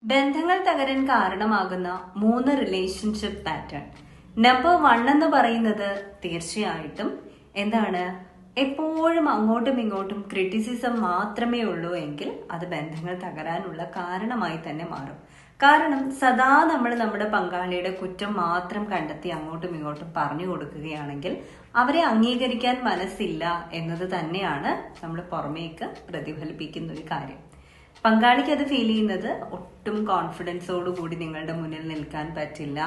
ബന്ധങ്ങൾ തകരാൻ കാരണമാകുന്ന 3 റിലേഷൻഷിപ്പ് പാറ്റേൺ. നമ്പർ 1 എന്ന് പറയുന്നത് തീർച്ചയായിട്ടും എന്താണ്, എപ്പോഴും അങ്ങോട്ടും ഇങ്ങോട്ടും ക്രിറ്റിസിസം മാത്രമേ ഉള്ളൂ എങ്കിൽ അത് ബന്ധങ്ങൾ തകരാനുള്ള കാരണമായി തന്നെ മാറും. കാരണം സദാ നമ്മൾ നമ്മുടെ പങ്കാളിയുടെ കുറ്റം മാത്രം കണ്ടെത്തി അങ്ങോട്ടും ഇങ്ങോട്ടും പറഞ്ഞു കൊടുക്കുകയാണെങ്കിൽ അവരെ അംഗീകരിക്കാൻ മനസ്സില്ല എന്നത് തന്നെയാണ് നമ്മൾ പുറമേക്ക് പ്രതിഫലിപ്പിക്കുന്ന ഒരു കാര്യം. പങ്കാളിക്ക് അത് ഫീൽ ചെയ്യുന്നത് ഒട്ടും കോൺഫിഡൻസോടുകൂടി നിങ്ങളുടെ മുന്നിൽ നിൽക്കാൻ പറ്റില്ല,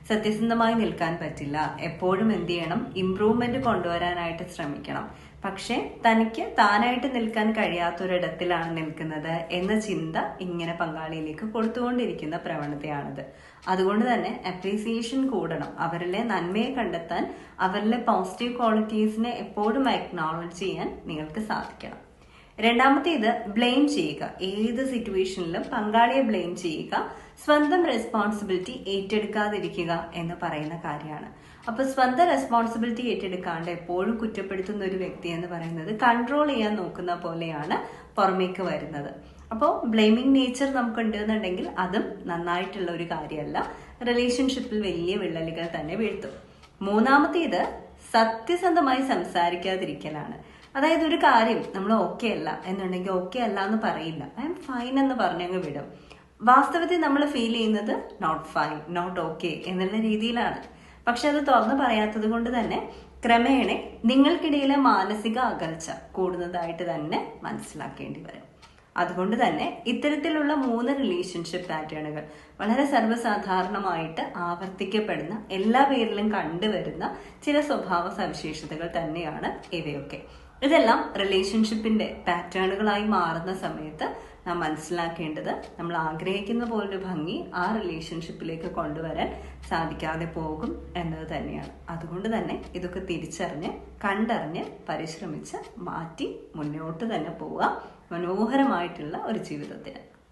സത്യസന്ധമായി നിൽക്കാൻ പറ്റില്ല, എപ്പോഴും എന്ത് ചെയ്യണം, ഇംപ്രൂവ്മെന്റ് കൊണ്ടുവരാനായിട്ട് ശ്രമിക്കണം. പക്ഷെ തനിക്ക് താനായിട്ട് നിൽക്കാൻ കഴിയാത്തൊരിടത്തിലാണ് നിൽക്കുന്നത് എന്ന ചിന്ത ഇങ്ങനെ പങ്കാളിയിലേക്ക് കൊടുത്തുകൊണ്ടിരിക്കുന്ന പ്രവണതയാണിത്. അതുകൊണ്ട് തന്നെ അപ്രീസിയേഷൻ കൂടണം. അവരിലെ നന്മയെ കണ്ടെത്താൻ, അവരിലെ പോസിറ്റീവ് ക്വാളിറ്റീസിനെ എപ്പോഴും അക്നോളജ് ചെയ്യാൻ നിങ്ങൾക്ക് സാധിക്കണം. രണ്ടാമത്തേത് ബ്ലെയിം ചെയ്യുക. ഏത് സിറ്റുവേഷനിലും പങ്കാളിയെ ബ്ലെയിം ചെയ്യുക, സ്വന്തം റെസ്പോൺസിബിലിറ്റി ഏറ്റെടുക്കാതിരിക്കുക എന്ന് പറയുന്ന കാര്യമാണ്. അപ്പൊ സ്വന്തം റെസ്പോൺസിബിലിറ്റി ഏറ്റെടുക്കാണ്ട് എപ്പോഴും കുറ്റപ്പെടുത്തുന്ന ഒരു വ്യക്തി എന്ന് പറയുന്നത് കൺട്രോൾ ചെയ്യാൻ നോക്കുന്ന പോലെയാണ് പുറമേക്ക് വരുന്നത്. അപ്പോൾ ബ്ലെയിമിങ് നേച്ചർ നമുക്ക് ഉണ്ടെന്നുണ്ടെങ്കിൽ അതും നന്നായിട്ടുള്ള ഒരു കാര്യമല്ല, റിലേഷൻഷിപ്പിൽ വലിയ വിള്ളലുകൾ തന്നെ വീഴ്ത്തും. മൂന്നാമത്തേത് സത്യസന്ധമായി സംസാരിക്കാതിരിക്കലാണ്. അതായത് ഒരു കാര്യം നമ്മൾ ഓക്കെ അല്ല എന്നുണ്ടെങ്കിൽ ഓക്കെ അല്ല എന്ന് പറയില്ല, ഐ എം ഫൈൻ എന്ന് പറഞ്ഞങ്ങ് വിടും. വാസ്തവത്തിൽ നമ്മൾ ഫീൽ ചെയ്യുന്നത് നോട്ട് ഫൈൻ, നോട്ട് ഓക്കെ എന്നുള്ള രീതിയിലാണ്. പക്ഷെ അത് തുറന്നു പറയാത്തത് കൊണ്ട് തന്നെ ക്രമേണ നിങ്ങൾക്കിടയിലെ മാനസിക അകൽച്ച കൂടുന്നതായിട്ട് തന്നെ മനസ്സിലാക്കേണ്ടി വരും. അതുകൊണ്ട് തന്നെ ഇത്തരത്തിലുള്ള 3 റിലേഷൻഷിപ്പ് പാറ്റേണുകൾ വളരെ സർവ്വസാധാരണമായിട്ട് ആവർത്തിക്കപ്പെടുന്ന, എല്ലാ പേരിലും കണ്ടുവരുന്ന ചില സ്വഭാവ സവിശേഷതകൾ തന്നെയാണ് ഇവയൊക്കെ. ഇതെല്ലാം റിലേഷൻഷിപ്പിന്റെ പാറ്റേണുകളായി മാറുന്ന സമയത്ത് നാം മനസ്സിലാക്കേണ്ടത്, നമ്മൾ ആഗ്രഹിക്കുന്ന പോലൊരു ഭംഗി ആ റിലേഷൻഷിപ്പിലേക്ക് കൊണ്ടുവരാൻ സാധിക്കാതെ പോകും എന്നത് തന്നെയാണ്. അതുകൊണ്ട് തന്നെ ഇതൊക്കെ തിരിച്ചറിഞ്ഞ് കണ്ടറിഞ്ഞ് പരിശ്രമിച്ച് മാറ്റി മുന്നോട്ട് തന്നെ പോവുക മനോഹരമായിട്ടുള്ള ഒരു ജീവിതത്തിന്.